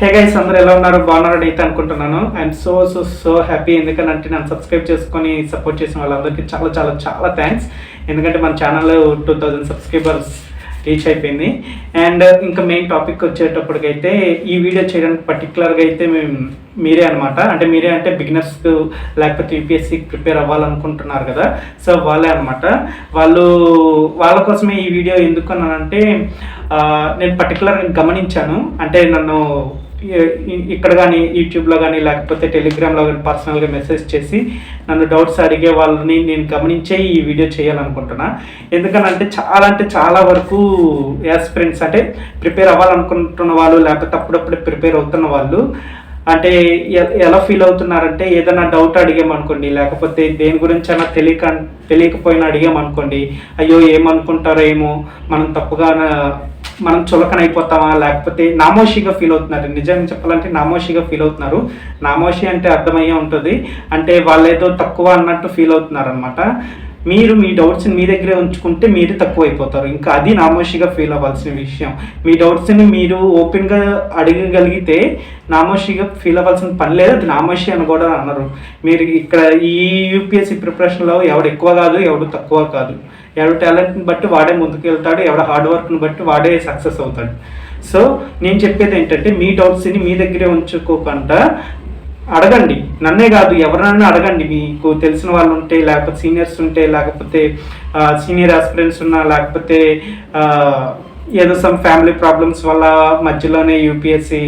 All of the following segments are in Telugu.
హే గైస్, అందరూ ఎలా ఉన్నారు? బాగున్నారని అయితే అనుకుంటున్నాను. I'm so happy. ఎందుకంటే నన్ను సబ్స్క్రైబ్ చేసుకొని సపోర్ట్ చేసిన వాళ్ళందరికీ చాలా చాలా చాలా థ్యాంక్స్. ఎందుకంటే మన ఛానల్లో 2000 సబ్స్క్రైబర్స్ రీచ్ అయిపోయింది. అండ్ ఇంకా మెయిన్ టాపిక్ వచ్చేటప్పటికైతే ఈ వీడియో చేయడానికి పర్టికులర్గా అయితే మీరే అనమాట. అంటే మీరే అంటే బిగినర్స్ లేకపోతే యూపీఎస్సీకి ప్రిపేర్ అవ్వాలనుకుంటున్నారు కదా, సో వాళ్ళే అనమాట. వాళ్ళ కోసమే ఈ వీడియో ఎందుకు అన్నానంటే, నేను పర్టికులర్గా గమనించాను. అంటే నన్ను ఇక్కడ కానీ యూట్యూబ్లో కానీ లేకపోతే టెలిగ్రామ్లో కానీ పర్సనల్గా మెసేజ్ చేసి నన్ను డౌట్స్ అడిగే వాళ్ళని నేను గమనించే ఈ వీడియో చేయాలనుకుంటున్నా. అంటే చాలా వరకు యాస్పిరెంట్స్ అంటే ప్రిపేర్ అవ్వాలనుకుంటున్న వాళ్ళు లేకపోతే అప్పుడప్పుడే ప్రిపేర్ అవుతున్న వాళ్ళు అంటే ఎలా ఫీల్ అవుతున్నారంటే, ఏదైనా డౌట్ అడిగామనుకోండి లేకపోతే దేని గురించి అయినా తెలియకపోయినా అడిగామనుకోండి, అయ్యో ఏమనుకుంటారో ఏమో, మనం చులకన అయిపోతామా, లేకపోతే నామోషిగా ఫీల్ అవుతున్నారు. నిజంగా చెప్పాలంటే నామోషిగా ఫీల్ అవుతున్నారు. నామోషి అంటే అర్థమయ్యే ఉంటుంది, అంటే వాళ్ళు ఏదో తక్కువ అన్నట్టు ఫీల్ అవుతున్నారు అనమాట. మీరు మీ డౌట్స్ని మీ దగ్గరే ఉంచుకుంటే మీరు తక్కువ అయిపోతారు. ఇంకా అది నామోషిగా ఫీల్ అవ్వాల్సిన విషయం. మీ డౌట్స్ని మీరు ఓపెన్గా అడగగలిగితే నామోషిగా ఫీల్ అవ్వాల్సిన పని లేదు. అది నామోషి అని కూడా అన్నారు. మీరు ఇక్కడ ఈ యూపీఎస్సీ ప్రిపరేషన్లో ఎవడు ఎక్కువ కాదు, ఎవడు తక్కువ కాదు. ఎవడు టాలెంట్ని బట్టి వాడే ముందుకు వెళ్తాడు, ఎవడ హార్డ్ వర్క్ని బట్టి వాడే సక్సెస్ అవుతాడు. సో నేను చెప్పేది ఏంటంటే, మీ డౌట్స్ని మీ దగ్గరే ఉంచుకోకుండా అడగండి. నన్నే కాదు, ఎవరైనా అడగండి. మీకు తెలిసిన వాళ్ళు ఉంటే, లేకపోతే సీనియర్స్ ఉంటే, లేకపోతే సీనియర్ ఆస్పిరెంట్స్ ఉన్నా, లేకపోతే ఏదో సమ్ ఫ్యామిలీ ప్రాబ్లమ్స్ వల్ల మధ్యలోనే యూపీఎస్సీ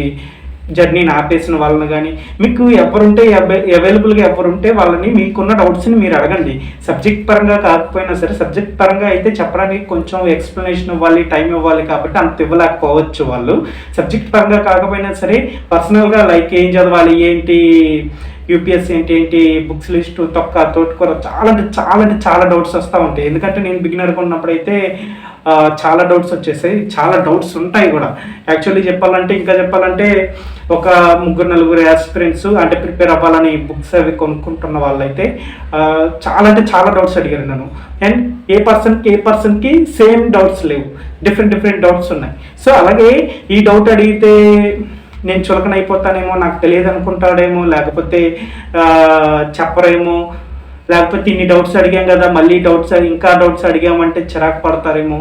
జర్నీని ఆపేసిన వాళ్ళని కానీ, మీకు ఎవరుంటే అవైలబుల్గా ఎవరుంటే వాళ్ళని మీకున్న డౌట్స్ని మీరు అడగండి. సబ్జెక్ట్ పరంగా కాకపోయినా సరే, సబ్జెక్ట్ పరంగా అయితే చెప్పడానికి కొంచెం ఎక్స్ప్లెనేషన్ ఇవ్వాలి, టైం ఇవ్వాలి కాబట్టి అంత ఇవ్వలేకపోవచ్చు వాళ్ళు. సబ్జెక్ట్ పరంగా కాకపోయినా సరే పర్సనల్గా లైక్ ఏం చదవాలి, ఏంటి యూపీఎస్సీ ఏంటి బుక్స్ లిస్టు తోటకూర చాలా డౌట్స్ వస్తూ ఉంటాయి. ఎందుకంటే నేను బిగినర్గా ఉన్నప్పుడైతే చాలా డౌట్స్ వచ్చేసాయి, చాలా డౌట్స్ ఉంటాయి కూడా. యాక్చువల్లీ చెప్పాలంటే ఒక 3-4 యాస్పిరెంట్స్ అంటే ప్రిపేర్ అవ్వాలని బుక్స్ అవి కొనుక్కుంటున్న వాళ్ళైతే చాలా డౌట్స్ అడిగారు నన్ను. అండ్ ఏ పర్సన్కి సేమ్ డౌట్స్ లేవు, డిఫరెంట్ డౌట్స్ ఉన్నాయి. సో అలాగే ఈ డౌట్ అడిగితే నేను చులకన అయిపోతానేమో, నాకు తెలియదు అనుకుంటాడేమో, లేకపోతే చెప్పరేమో, లేకపోతే ఇన్ని డౌట్స్ అడిగాం కదా మళ్ళీ ఇంకా డౌట్స్ అడిగామంటే చిరాకు పడతారేమో,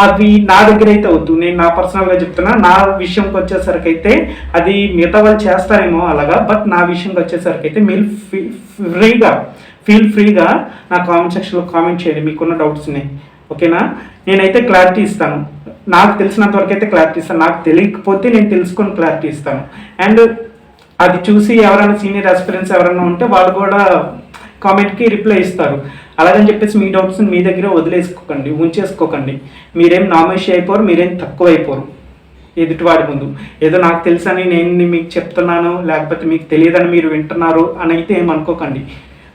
అవి నా దగ్గర అయితే వద్దు. నేను నా పర్సనల్గా చెప్తున్నా. నా విషయంకి వచ్చేసరికి అయితే అది మిగతా వాళ్ళు చేస్తారేమో అలాగా, బట్ నా విషయంకి వచ్చేసరికి అయితే మీరు ఫీల్ ఫ్రీగా నా కామెంట్ సెక్షన్లో కామెంట్ చేయండి మీకున్న డౌట్స్ని. ఓకేనా? నేనైతే క్లారిటీ ఇస్తాను. నాకు తెలిసినంత వరకు అయితే క్లారిటీ ఇస్తాను. నాకు తెలియకపోతే నేను తెలుసుకొని క్లారిటీ ఇస్తాను. అండ్ అది చూసి ఎవరైనా సీనియర్ ఆస్పిరెంట్స్ ఎవరైనా ఉంటే వాళ్ళు కూడా కామెంట్కి రిప్లై ఇస్తారు. అలాగని చెప్పేసి మీ డౌట్స్ని మీ దగ్గర ఉంచేసుకోకండి. మీరేం నామోషి అయిపోరు, మీరేం తక్కువ అయిపోరు ఎదుటివాడి ముందు. ఏదో నాకు తెలుసని నేను మీకు చెప్తున్నాను, లేకపోతే మీకు తెలియదని మీరు వింటున్నారు అని అయితే ఏమనుకోకండి.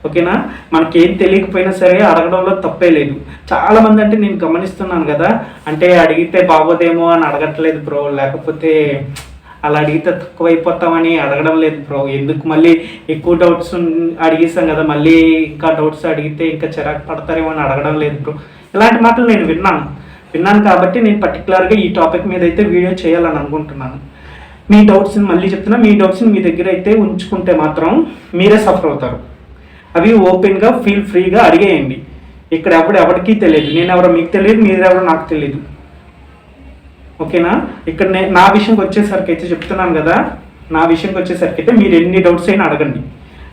ఓకేనా? మనకేం తెలియకపోయినా సరే అడగడంలో తప్పే లేదు. చాలామంది అంటే నేను గమనిస్తున్నాను కదా, అంటే అడిగితే బాగోదేమో అని అడగట్లేదు బ్రో, లేకపోతే అలా అడిగితే తక్కువ అయిపోతామని అడగడం లేదు బ్రో. ఎందుకు మళ్ళీ ఎక్కువ డౌట్స్ అడిగేసాం కదా, మళ్ళీ ఇంకా డౌట్స్ అడిగితే ఇంకా చిరాకు పడతారేమో అని అడగడం లేదు బ్రో. ఇలాంటి మాటలు నేను విన్నాను కాబట్టి నేను పర్టికులర్గా ఈ టాపిక్ మీద అయితే వీడియో చేయాలని అనుకుంటున్నాను. మీ డౌట్స్ని మళ్ళీ చెప్తున్నా, మీ డౌట్స్ని మీ దగ్గర అయితే ఉంచుకుంటే మాత్రం మీరే సఫర్ అవుతారు. అవి ఓపెన్గా ఫీల్ ఫ్రీగా అడిగేయండి. ఇక్కడ ఎవరికీ తెలియదు, నేను ఎవరో మీకు తెలియదు, మీరెవరో నాకు తెలియదు. ఓకేనా? ఇక్కడ నా విషయంకి వచ్చేసరికి అయితే చెప్తున్నాను కదా, నా విషయంకి వచ్చేసరికి అయితే మీరు ఎన్ని డౌట్స్ అయినా అడగండి.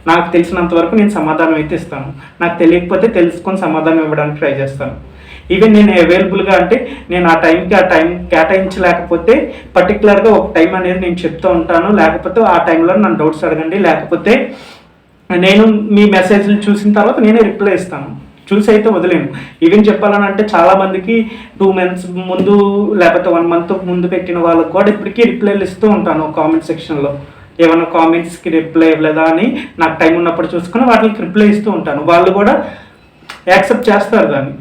నాకు తెలిసినంత వరకు నేను సమాధానం అయితే ఇస్తాను. నాకు తెలియకపోతే తెలుసుకొని సమాధానం ఇవ్వడానికి ట్రై చేస్తాను. ఈవెన్ నేను అవైలబుల్గా అంటే నేను ఆ టైం కేటాయించలేకపోతే పర్టికులర్గా ఒక టైం అనేది నేను చెప్తూ ఉంటాను. లేకపోతే ఆ టైంలో నన్ను డౌట్స్ అడగండి, లేకపోతే నేను మీ మెసేజ్లు చూసిన తర్వాత నేనే రిప్లై ఇస్తాను. చూసి అయితే వదిలేను. ఈవెన్ చెప్పాలని అంటే చాలామందికి 2 months ముందు లేకపోతే 1 month ముందు పెట్టిన వాళ్ళకి కూడా ఇప్పటికీ రిప్లైలు ఇస్తూ ఉంటాను కామెంట్ సెక్షన్లో. ఏమైనా కామెంట్స్కి రిప్లై ఇవ్వలేదా అని నాకు టైం ఉన్నప్పుడు చూసుకొని వాటికి రిప్లై ఇస్తూ ఉంటాను. వాళ్ళు కూడా యాక్సెప్ట్ చేస్తారు దాన్ని,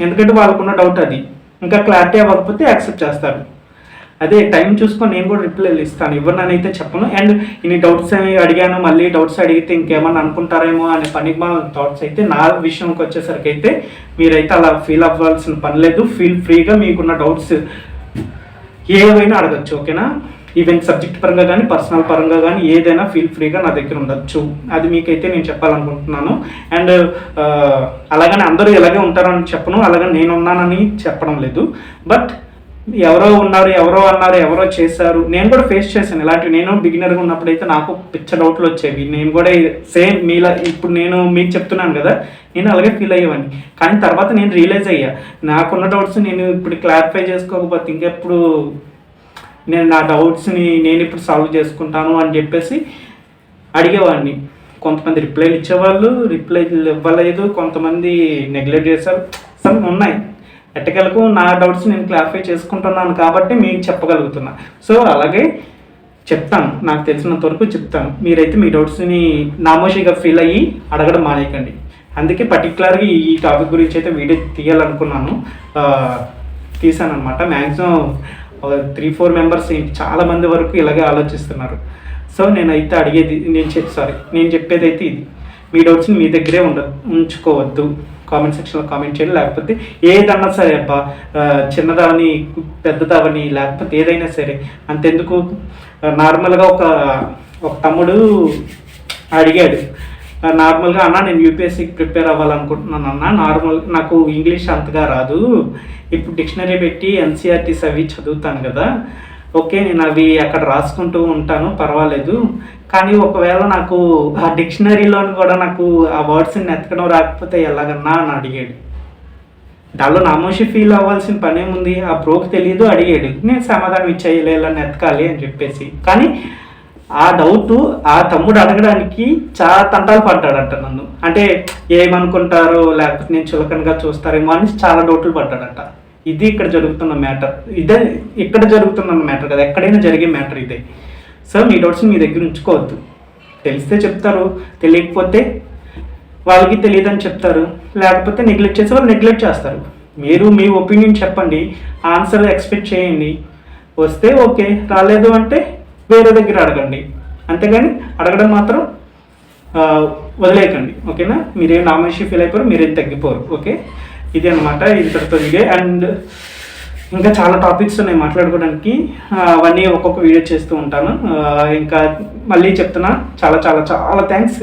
ఎందుకంటే వాళ్ళకున్న డౌట్ అది. ఇంకా క్లారిటీ అవ్వకపోతే యాక్సెప్ట్ చేస్తారు. అదే టైం చూసుకొని నేను కూడా రిప్లైలు ఇస్తాను, ఇవ్వనని అయితే చెప్పను. అండ్ ఇన్ని డౌట్స్ అడిగాను, మళ్ళీ డౌట్స్ అడిగితే ఇంకేమన్నా అనుకుంటారేమో అనే పనికి థాట్స్ అయితే నా విషయంకి వచ్చేసరికి అయితే మీరైతే అలా ఫీల్ అవ్వాల్సిన పని లేదు. ఫీల్ ఫ్రీగా మీకున్న డౌట్స్ ఏవైనా అడగచ్చు. ఓకేనా? ఈవెన్ సబ్జెక్ట్ పరంగా కానీ పర్సనల్ పరంగా కానీ ఏదైనా ఫీల్ ఫ్రీగా నా దగ్గర ఉండొచ్చు. అది మీకైతే నేను చెప్పాలనుకుంటున్నాను. అండ్ అలాగని అందరూ ఇలాగే ఉంటారని చెప్పను, అలాగని నేను ఉన్నానని చెప్పడం లేదు. బట్ ఎవరో ఉన్నారు, ఎవరో అన్నారు, ఎవరో చేశారు, నేను కూడా ఫేస్ చేశాను ఇలాంటివి. నేను బిగినర్గా ఉన్నప్పుడైతే నాకు పిచ్చ డౌట్లు వచ్చేవి. నేను కూడా సేమ్ మీలా ఇప్పుడు నేను మీకు చెప్తున్నాను కదా, నేను అలాగే ఫీల్ అయ్యేవాడిని. కానీ తర్వాత నేను రియలైజ్ అయ్యా, నాకున్న డౌట్స్ నేను ఇప్పుడు క్లారిఫై చేసుకోకపోతే ఇంకెప్పుడు నేను నా డౌట్స్ని నేను ఇప్పుడు సాల్వ్ చేసుకుంటాను అని చెప్పేసి అడిగేవాడిని. కొంతమంది రిప్లైలు ఇచ్చేవాళ్ళు, రిప్లైలు ఇవ్వలేదు, కొంతమంది నెగ్లెక్ట్ చేశారు. సమ్ ఉన్నాయి. ఎట్టకెలకు నా డౌట్స్ నేను క్లారిఫై చేసుకుంటున్నాను కాబట్టి మీకు చెప్పగలుగుతున్నా. సో అలాగే చెప్తాను, నాకు తెలిసినంత వరకు చెప్తాను. మీరైతే మీ డౌట్స్ని నామోషిగా ఫీల్ అయ్యి అడగడం మానేయకండి. అందుకే పర్టికులర్గా ఈ టాపిక్ గురించి అయితే వీడియో తీయాలనుకున్నాను, తీసాను అనమాట. మ్యాక్సిమం 3-4 మెంబర్స్ చాలామంది వరకు ఇలాగే ఆలోచిస్తున్నారు. సో నేనైతే అడిగేది నేను చెప్పేది అయితే ఇది, మీ డౌట్స్ని మీ దగ్గరే ఉంచుకోవద్దు. కామెంట్ సెక్షన్లో కామెంట్ చేయండి. లేకపోతే ఏదన్నా సరే, అబ్బా చిన్నదావని పెద్దదావని లేకపోతే ఏదైనా సరే అంతెందుకు. నార్మల్గా ఒక తమ్ముడు అడిగాడు, నార్మల్గా అన్న నేను యూపీఎస్సీకి ప్రిపేర్ అవ్వాలనుకుంటున్నాను అన్న, నాకు ఇంగ్లీష్ అంతగా రాదు, ఇప్పుడు డిక్షనరీ పెట్టి ఎన్సీఆర్టీస్ అవి చదువుతాను కదా, ఓకే నేను అవి అక్కడ రాసుకుంటూ ఉంటాను పర్వాలేదు, కానీ ఒకవేళ నాకు ఆ డిక్షనరీలోని కూడా నాకు ఆ వర్డ్స్ని ఎతకడం రాకపోతే ఎలాగన్నా అని అడిగాడు. దానిలో నామోషి ఫీల్ అవ్వాల్సిన పని ఏముంది, ఆ బ్రోకి తెలియదు అడిగాడు, నేను సమాధానం ఇచ్చేయలేదని ఎతకాలి అని చెప్పేసి. కానీ ఆ డౌట్ ఆ తమ్ముడు అడగడానికి చాలా తంటాలు పడ్డాడంట నన్ను. అంటే ఏమనుకుంటారో లేకపోతే నేను చులకనగా చూస్తారేమో అని చాలా డౌట్లు పడ్డాడంట. ఇది ఇక్కడ జరుగుతున్న మ్యాటర్, ఇక్కడ జరుగుతున్న మ్యాటర్ కదా, ఎక్కడైనా జరిగే మ్యాటర్ ఇదే. సో మీ డౌట్స్ని మీ దగ్గర ఉంచుకోవద్దు. తెలిస్తే చెప్తారు, తెలియకపోతే వాళ్ళకి తెలియదని చెప్తారు, లేకపోతే నెగ్లెక్ట్ చేసే వాళ్ళు నెగ్లెక్ట్ చేస్తారు. మీరు మీ ఒపీనియన్ చెప్పండి, ఆన్సర్ ఎక్స్పెక్ట్ చేయండి, వస్తే ఓకే, రాలేదు అంటే వేరే దగ్గర అడగండి. అంతేగాని అడగడం మాత్రం వదిలేయకండి, ఓకేనా. మీరేం నామోషి ఫీల్ అయిపోరు, మీరేం తగ్గిపోరు, ఓకే. ఇది అనమాట ఇంతటితో వీడియో. అండ్ ఇంకా చాలా టాపిక్స్ ఉన్నాయి మాట్లాడుకోవడానికి, అవన్నీ ఒక్కొక్క వీడియో చేస్తూ ఉంటాను. ఇంకా మళ్ళీ చెప్తున్నా, చాలా చాలా చాలా థ్యాంక్స్.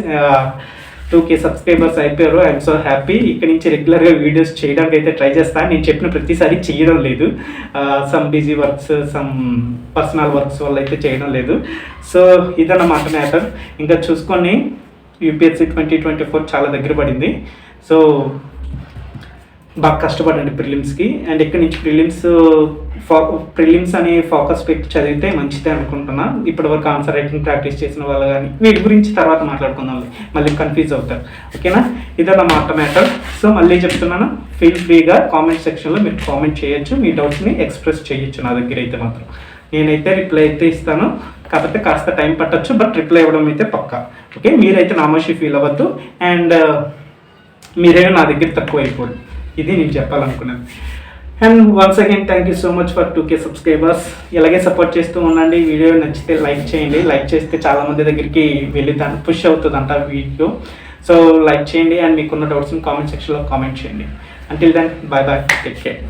2K సబ్స్క్రైబర్స్ అయిపోయారు. I'm so happy. ఇక్కడ నుంచి రెగ్యులర్గా వీడియోస్ చేయడానికి అయితే ట్రై చేస్తాను. నేను చెప్పిన ప్రతిసారి చేయడం లేదు, some busy works, some personal works వల్ల అయితే చేయడం లేదు. సో ఇదన్నమాట మ్యాటర్. ఇంకా చూసుకొని యూపీఎస్సీ 2024 చాలా దగ్గర పడింది. సో బాగా కష్టపడండి ప్రిలిమ్స్కి. అండ్ ఇక్కడ నుంచి ప్రిలిమ్స్ అని ఫోకస్ పెట్టి చదివితే మంచిదే అనుకుంటున్నా. ఇప్పటివరకు ఆన్సర్ రైటింగ్ ప్రాక్టీస్ చేసిన వాళ్ళు కానీ వీటి గురించి తర్వాత మాట్లాడుకుందాం, మళ్ళీ కన్ఫ్యూజ్ అవుతారు, ఓకేనా. ఇదన్నమాట మ్యాటర్. సో మళ్ళీ చెప్తున్నాను, ఫీల్ ఫ్రీగా కామెంట్ సెక్షన్లో మీరు కామెంట్ చేయొచ్చు, మీ డౌట్స్ని ఎక్స్ప్రెస్ చేయొచ్చు. నా దగ్గర అయితే మాత్రం నేనైతే రిప్లై అయితే ఇస్తాను, కాకపోతే కాస్త టైం పట్టచ్చు, బట్ రిప్లై ఇవ్వడం అయితే పక్కా, ఓకే. మీరైతే నామోషి ఫీల్ అవ్వద్దు, అండ్ మీరేమో నా దగ్గర తక్కువ అయిపోదు. ఇది నేను చెప్పాలనుకున్నాను. And once again thank you so much for 2K subscribers. ఇలాగే సపోర్ట్ చేస్తూ ఉండండి. వీడియో నచ్చితే లైక్ చేయండి. లైక్ చేస్తే చాలామంది దగ్గరికి వెళ్ళి దాన్ని పుష్ అవుతుందంట వీడియో. సో లైక్ చేయండి, అండ్ మీకున్న డౌట్స్ని కామెంట్ సెక్షన్లో కామెంట్ చేయండి. Until then, bye bye, take care.